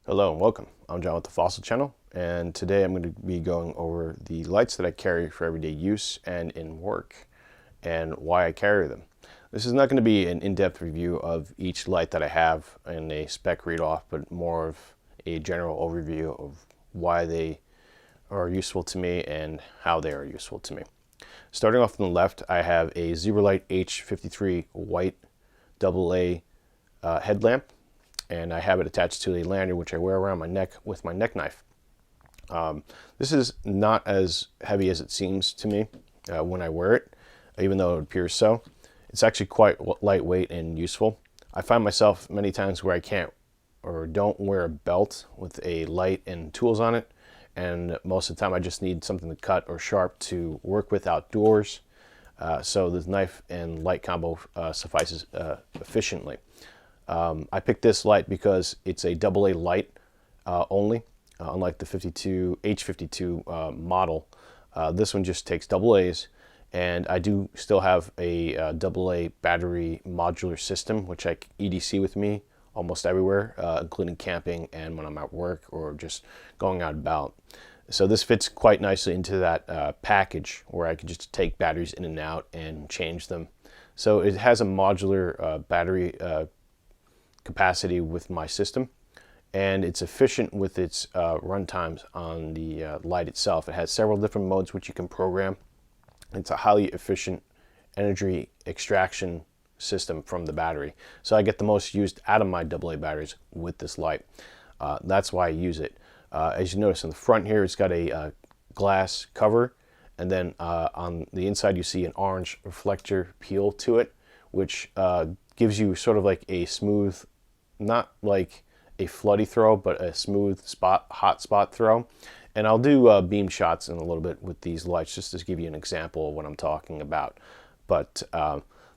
Hello and welcome. I'm John with the Fossil Channel, and today I'm going to be going over the lights that I carry for everyday use and in work, and why I carry them. This is not going to be an in-depth review of each light that I have in a spec read-off, but more of a general overview of why they are useful to me and how they are useful to me. Starting off on the left, I have a Zebralight H53 white AA headlamp, and I have it attached to a lanyard which I wear around my neck with my neck knife. This is not as heavy as it seems to me when I wear it, even though it appears so. It's actually quite lightweight and useful. I find myself many times where I can't or don't wear a belt with a light and tools on it, and most of the time I just need something to cut or sharp to work with outdoors. So the knife and light combo suffices efficiently. I picked this light because it's a AA light only, unlike the H52 model. This one just takes AA's, and I do still have a AA battery modular system, which I EDC with me almost everywhere, including camping and when I'm at work or just going out about. So this fits quite nicely into that package where I can just take batteries in and out and change them. So it has a modular battery capacity with my system, and it's efficient with its run times on the light itself. It has several different modes which you can program. It's a highly efficient energy extraction system from the battery, so I get the most used out of my AA batteries with this light. That's why I use it. As you notice in the front here, it's got a glass cover, and then on the inside you see an orange reflector peel to it, which gives you sort of like a smooth, not like a floody throw, but a smooth hot spot throw. And I'll do beam shots in a little bit with these lights just to give you an example of what I'm talking about. But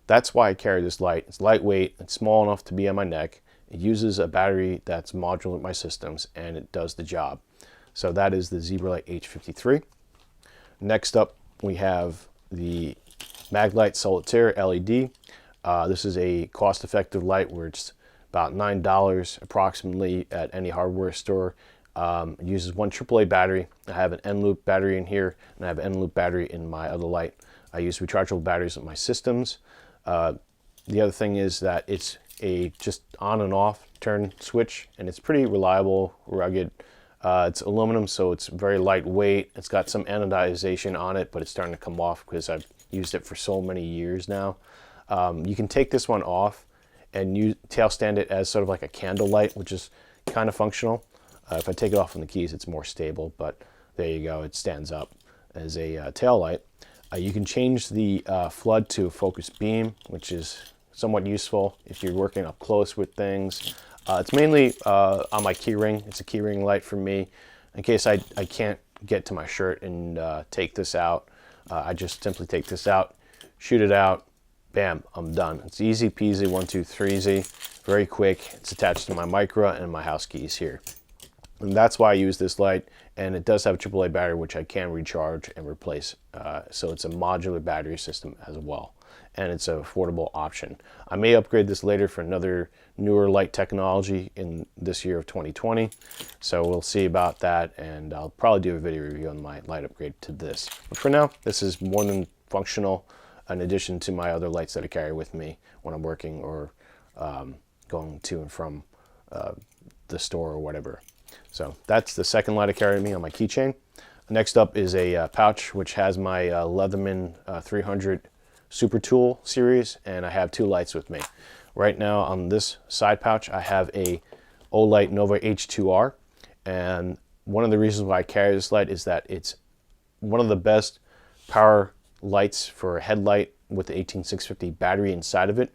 that's why I carry this light. It's lightweight, it's small enough to be on my neck. It uses a battery that's modular with my systems, and it does the job. So that is the Zebralight H53. Next up, we have the Maglite Solitaire LED. This is a cost-effective light where it's about $9 approximately at any hardware store. It uses one AAA battery. I have an N-loop battery in here, and I have an N-loop battery in my other light. I use rechargeable batteries in my systems. The other thing is that it's a just on and off turn switch, and it's pretty reliable, rugged. It's aluminum, so it's very lightweight. It's got some anodization on it, but it's starting to come off because I've used it for so many years now. You can take this one off and tail stand it as sort of like a candle light, which is kind of functional. If I take it off from the keys, it's more stable, but there you go. It stands up as a tail light. You can change the flood to focus beam, which is somewhat useful if you're working up close with things. It's mainly on my keyring. It's a keyring light for me. In case I can't get to my shirt and take this out, I just simply take this out, shoot it out, bam, I'm done. It's easy peasy, 1, 2, 3 very quick. It's attached to my Micra and my house keys here. And that's why I use this light, and it does have a AAA battery which I can recharge and replace. So it's a modular battery system as well, and it's an affordable option. I may upgrade this later for another newer light technology in this year of 2020, so we'll see about that, and I'll probably do a video review on my light upgrade to this. But for now, this is more than functional, in addition to my other lights that I carry with me when I'm working or going to and from the store or whatever. So that's the second light I carry with me on my keychain. Next up is a pouch which has my Leatherman 300 Super Tool series, and I have two lights with me. Right now on this side pouch I have a Olight Nova H2R, and one of the reasons why I carry this light is that it's one of the best power lights for a headlight with the 18650 battery inside of it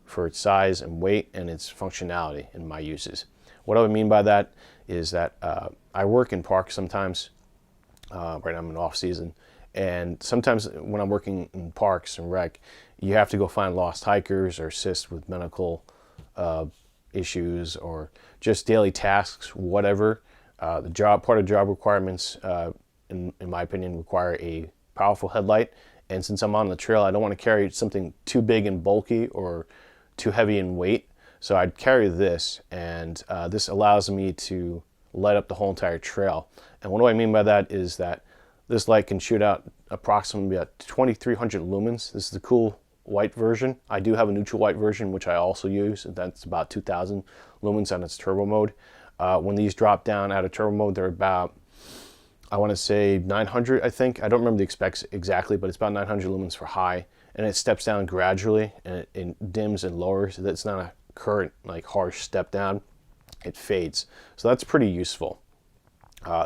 for its size and weight and its functionality in my uses. What I mean by that is that I work in parks sometimes. Right now I'm in off season, and sometimes when I'm working in parks and rec, you have to go find lost hikers or assist with medical issues or just daily tasks, whatever. Part of job requirements, in my opinion, require a powerful headlight. And since I'm on the trail, I don't want to carry something too big and bulky or too heavy in weight. So I'd carry this, and this allows me to light up the whole entire trail. And what do I mean by that is that this light can shoot out approximately about 2,300 lumens. This is the cool white version. I do have a neutral white version, which I also use, and that's about 2,000 lumens on its turbo mode. When these drop down out of turbo mode, they're about, I want to say 900, I think. I don't remember the specs exactly, but it's about 900 lumens for high, and it steps down gradually, and it dims and lowers. That's not a current, like, harsh step down. It fades. So that's pretty useful.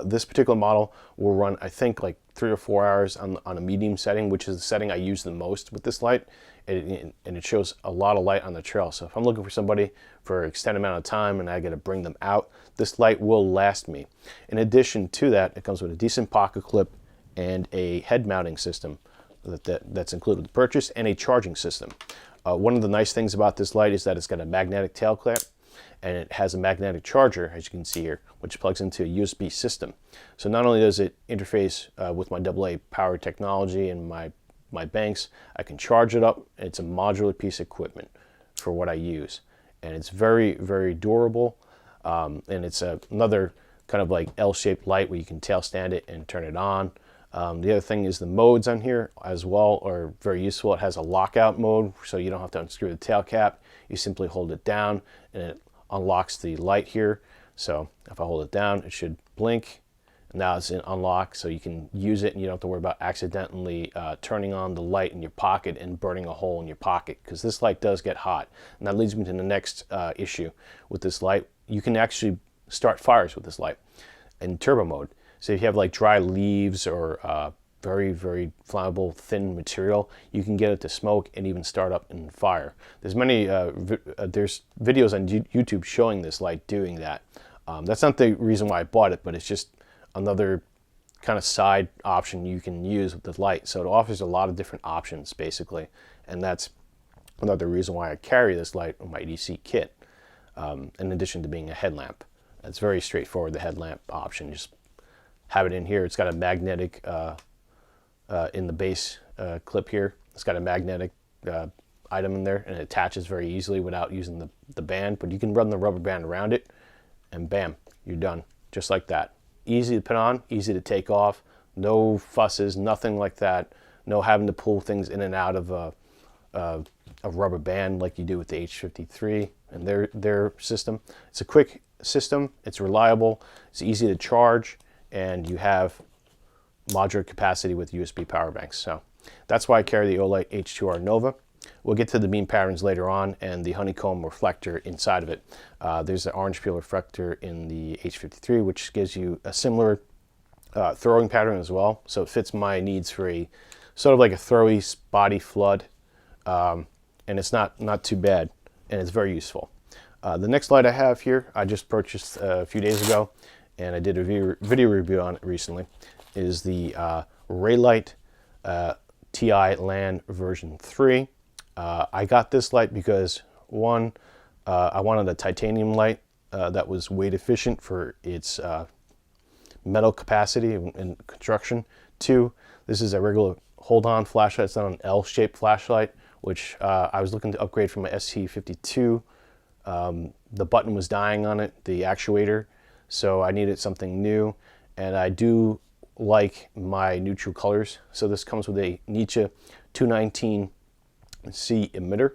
This particular model will run, I think, like 3 or 4 hours on a medium setting, which is the setting I use the most with this light. And it shows a lot of light on the trail. So if I'm looking for somebody for an extended amount of time and I got to bring them out, this light will last me. In addition to that, it comes with a decent pocket clip and a head mounting system that's included with the purchase, and a charging system. One of the nice things about this light is that it's got a magnetic tail clamp, and it has a magnetic charger, as you can see here, which plugs into a USB system. So not only does it interface with my AA power technology and my banks, I can charge it up. It's a modular piece of equipment for what I use. And it's very, very durable. And it's another kind of like L-shaped light where you can tail stand it and turn it on. The other thing is the modes on here as well are very useful. It has a lockout mode, so you don't have to unscrew the tail cap. You simply hold it down and it unlocks the light here. So if I hold it down, it should blink. Now it's in unlock, so you can use it and you don't have to worry about accidentally turning on the light in your pocket and burning a hole in your pocket, because this light does get hot. And that leads me to the next issue with this light. You can actually start fires with this light in turbo mode. So if you have like dry leaves or very, very flammable thin material, you can get it to smoke and even start up in fire. There's many, there's videos on YouTube showing this light doing that. That's not the reason why I bought it, but it's just another kind of side option you can use with the light. So it offers a lot of different options basically, and that's another reason why I carry this light in my EDC kit, in addition to being a headlamp. It's very straightforward, the headlamp option. Just have it in here. It's got a magnetic in the base clip here. It's got a magnetic item in there, and it attaches very easily without using the band, but you can run the rubber band around it and bam, you're done, just like that. Easy to put on, easy to take off, no fusses, nothing like that. No having to pull things in and out of a rubber band like you do with the H53 and their system. It's a quick system, it's reliable, it's easy to charge, and you have modular capacity with USB power banks. So that's why I carry the Olight H2R Nova. We'll get to the beam patterns later on and the honeycomb reflector inside of it. There's the orange peel reflector in the H53, which gives you a similar throwing pattern as well. So it fits my needs for a sort of like a throwy spotty flood, and it's not too bad, and it's very useful. The next light I have here, I just purchased a few days ago, and I did a video review on it recently, is the Raylight TI LAN version 3. I got this light because, one, I wanted a titanium light that was weight efficient for its metal capacity in construction. Two, this is a regular hold-on flashlight. It's not an L-shaped flashlight, which I was looking to upgrade from my ST52. The button was dying on it, the actuator, so I needed something new, and I do like my neutral colors. So this comes with a Nietzsche 219C emitter,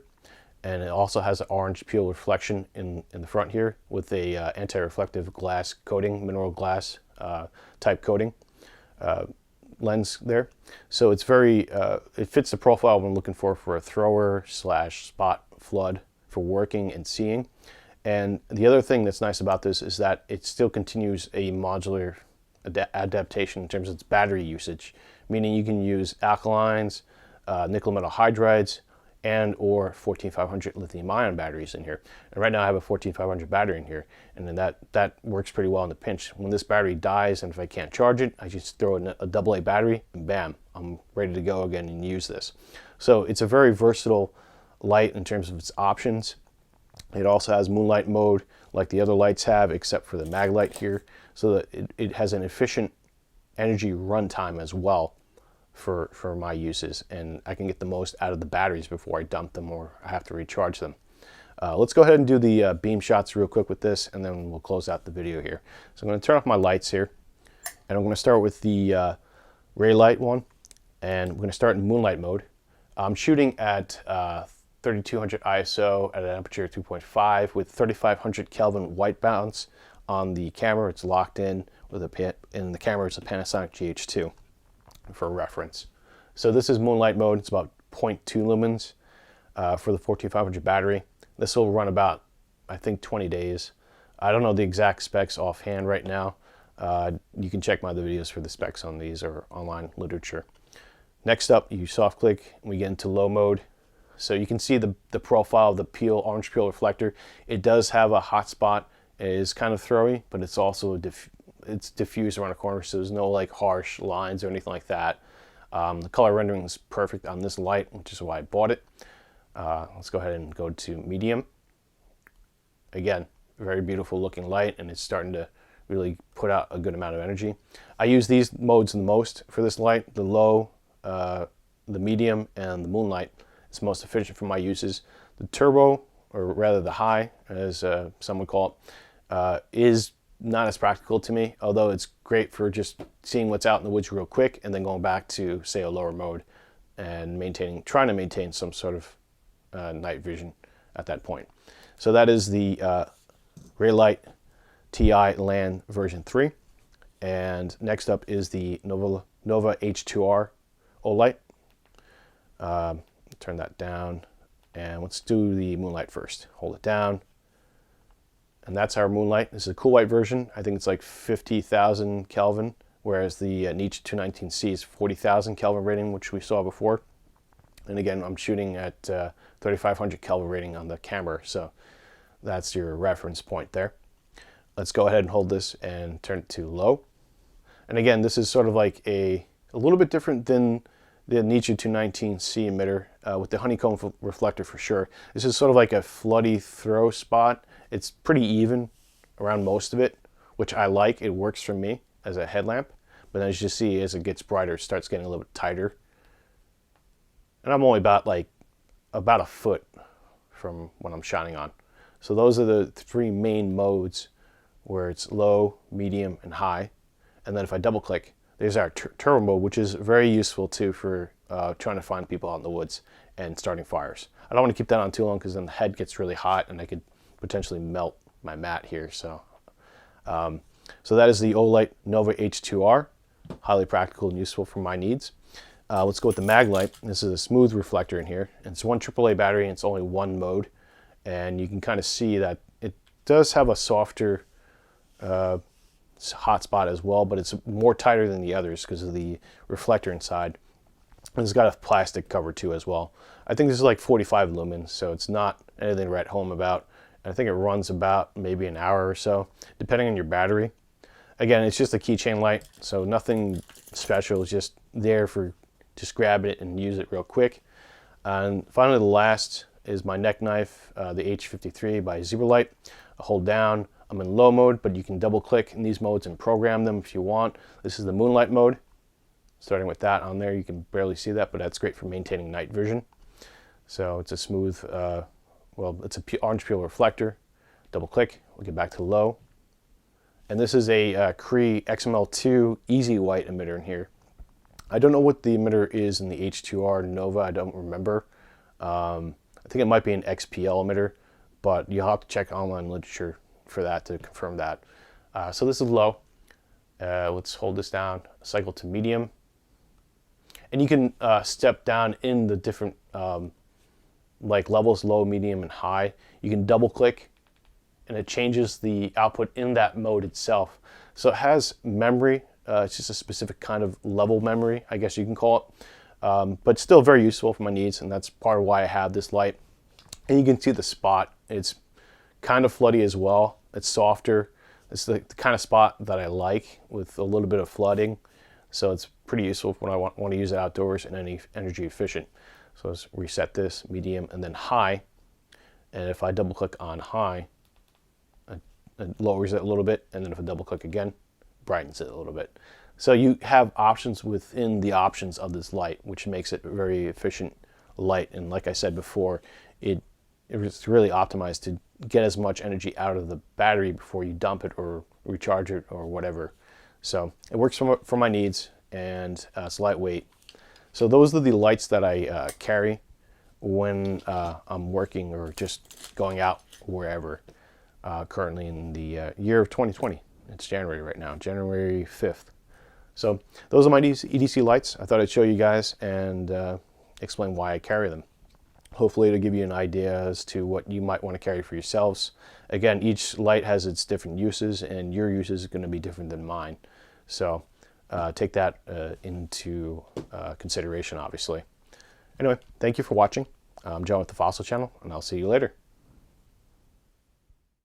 and it also has an orange peel reflection in the front here with a anti-reflective glass coating, mineral glass type coating lens there. So it's very, it fits the profile I'm looking for a thrower slash spot flood for working and seeing. And the other thing that's nice about this is that it still continues a modular adaptation in terms of its battery usage, meaning you can use alkalines, nickel metal hydrides, and or 14500 lithium ion batteries in here. And right now I have a 14500 battery in here, and then that works pretty well in the pinch. When this battery dies and if I can't charge it, I just throw in a AA battery and bam, I'm ready to go again and use this. So it's a very versatile light in terms of its options. It also has moonlight mode like the other lights have, except for the mag light here, so that it has an efficient energy runtime as well for my uses, and I can get the most out of the batteries before I dump them or I have to recharge them. Let's go ahead and do the beam shots real quick with this, and then we'll close out the video here. So I'm going to turn off my lights here, and I'm going to start with the ray light one, and we're going to start in moonlight mode. I'm shooting at 3200 ISO at an aperture of 2.5 with 3500 Kelvin white balance on the camera. It's locked in with in the camera. It's a Panasonic GH2 for reference. So this is moonlight mode. It's about 0.2 lumens for the 14500 battery. This will run about, I think, 20 days. I don't know the exact specs offhand right now. You can check my other videos for the specs on these or online literature. Next up, you soft click and we get into low mode. So you can see the profile of the orange peel reflector. It does have a hot spot. It is kind of throwy, but it's also it's diffused around the corner, so there's no like harsh lines or anything like that. The color rendering is perfect on this light, which is why I bought it. Let's go ahead and go to medium. Again, very beautiful looking light, and it's starting to really put out a good amount of energy. I use these modes the most for this light: the low, the medium, and the moonlight. It's most efficient for my uses. The turbo, or rather the high, as some would call it, is not as practical to me, although it's great for just seeing what's out in the woods real quick and then going back to, say, a lower mode and trying to maintain some sort of night vision at that point. So that is the Raylight TI LAN version 3. And next up is the Nova H2R OLight. Turn that down, and let's do the moonlight first. Hold it down, and that's our moonlight. This is a cool white version. I think it's like 50,000 Kelvin, whereas the Niche 219C is 40,000 Kelvin rating, which we saw before. And again, I'm shooting at 3500 Kelvin rating on the camera, so that's your reference point there. Let's go ahead and hold this and turn it to low. And again, this is sort of like a little bit different than the Niche 219C emitter with the honeycomb reflector for sure. This is sort of like a floody throw spot. It's pretty even around most of it, which I like. It works for me as a headlamp. But as you see, as it gets brighter, it starts getting a little bit tighter. And I'm only about a foot from what I'm shining on. So those are the three main modes, where it's low, medium, and high. And then if I double click, there's our turbo mode, which is very useful too for trying to find people out in the woods and starting fires. I don't want to keep that on too long because then the head gets really hot and I could potentially melt my mat here. So, so that is the OLight Nova H2R, highly practical and useful for my needs. Let's go with the Maglite. This is a smooth reflector in here. And it's one AAA battery and it's only one mode. And you can kind of see that it does have a softer hot spot as well, but it's more tighter than the others because of the reflector inside. And it's got a plastic cover too as well. I think this is like 45 lumens, so it's not anything to write home about. And I think it runs about maybe an hour or so, depending on your battery. Again, it's just a keychain light, so nothing special. It's just there for just grab it and use it real quick. And finally, the last is my neck knife, the H53 by Zebralight. I hold down. I'm in low mode, but you can double click in these modes and program them if you want. This is the moonlight mode. Starting with that on there, you can barely see that, but that's great for maintaining night vision. So it's a smooth, well, it's a orange peel reflector. Double click, we'll get back to low. And this is a Cree XML2 Easy White emitter in here. I don't know what the emitter is in the H2R Nova, I don't remember. I think it might be an XPL emitter, but you'll have to check online literature for that to confirm that. So this is low. Let's hold this down, cycle to medium. And you can step down in the different like levels, low, medium, and high. You can double click and it changes the output in that mode itself. So it has memory. It's just a specific kind of level memory, I guess you can call it. But still very useful for my needs, and that's part of why I have this light. And you can see the spot. It's kind of floody as well. It's softer. It's the kind of spot that I like with a little bit of flooding. So it's pretty useful when I want to use it outdoors and energy efficient. So let's reset this, medium, and then high. And if I double click on high, it lowers it a little bit. And then if I double click again, brightens it a little bit. So you have options within the options of this light, which makes it a very efficient light. And like I said before, it it's really optimized to get as much energy out of the battery before you dump it or recharge it or whatever. So it works for my needs, and it's lightweight. So those are the lights that I carry when I'm working or just going out wherever, currently in the year of 2020. It's January right now, January 5th. So those are my EDC lights. I thought I'd show you guys and explain why I carry them. Hopefully it'll give you an idea as to what you might want to carry for yourselves. Again, each light has its different uses, and your use is going to be different than mine. So take that into consideration, obviously. Anyway, thank you for watching. I'm John with the Fossil Channel, and I'll see you later.